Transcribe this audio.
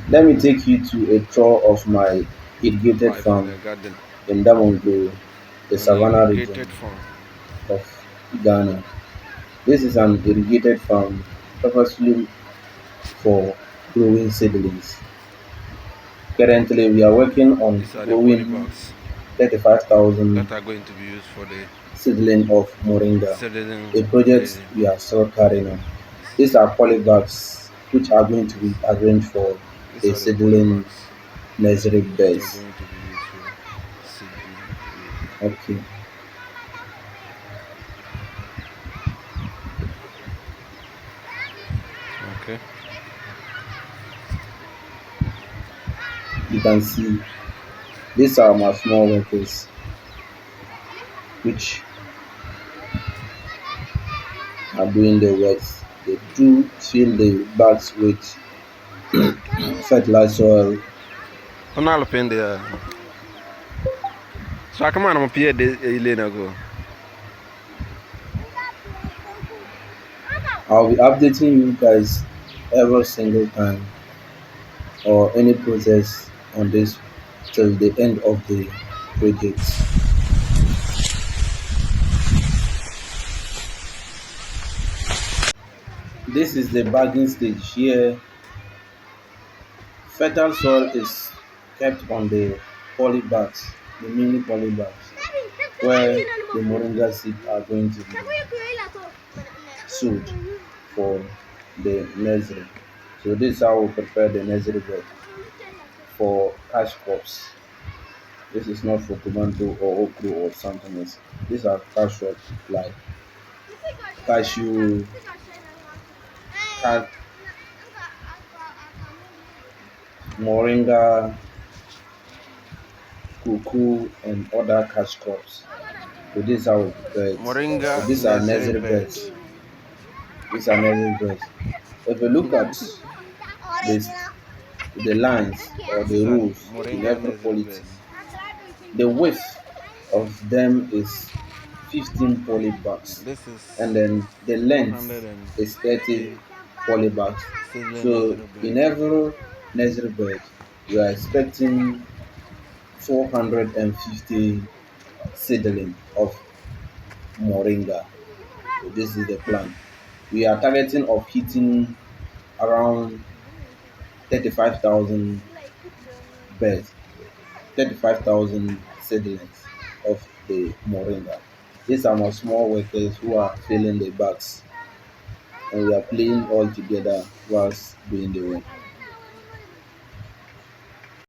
Let me take you to a tour of my irrigated Life in farm a garden. in Damongo, the An savannah region irrigated farm. of Ghana. This is an irrigated farm purposely for growing seedlings. Currently, we are working on These are the growing polybags 35,000 that are going to be used for the seedling of Moringa, seedling a project raising. we are still carrying on. These are polybags which are going to be arranged for These the are the seedling polybags nursery that are beds. going to be used for seedling raising. Okay, Okay. you can see these are my small workers which are doing the works. They do fill the bags with fertilizer soil. On all pen there. So I come on, I'm up here Elena go. I'll be updating you guys every single time or any process on this till the end of the project. This is the bagging stage. Here, fertile soil is kept on the polybags, the mini polybags, where the moringa seeds are going to be sowed for the nursery. So this is how we prepare the nursery bed for cash crops. This is not for tomato or okra or something else. These are cash crops like cashew, ca- moringa, cocoa, and other cash crops. So this is how we prepare it. So Moringa these are nursery nursery bed. beds. These are nursery beds. If you look at this, the lines or the These are rows in Moringa every nursery quality, beds. the width of them is 15 polybags, This is and then the length is 30 150 polybags. seedling So nursery bed. in every nursery bed, we are expecting 450 seedling of moringa. So this is the plan. We are targeting of hitting around 35,000 beds, 35,000 seedlings of the moringa. These are my small workers who are filling the bags, and we are playing all together whilst doing the work.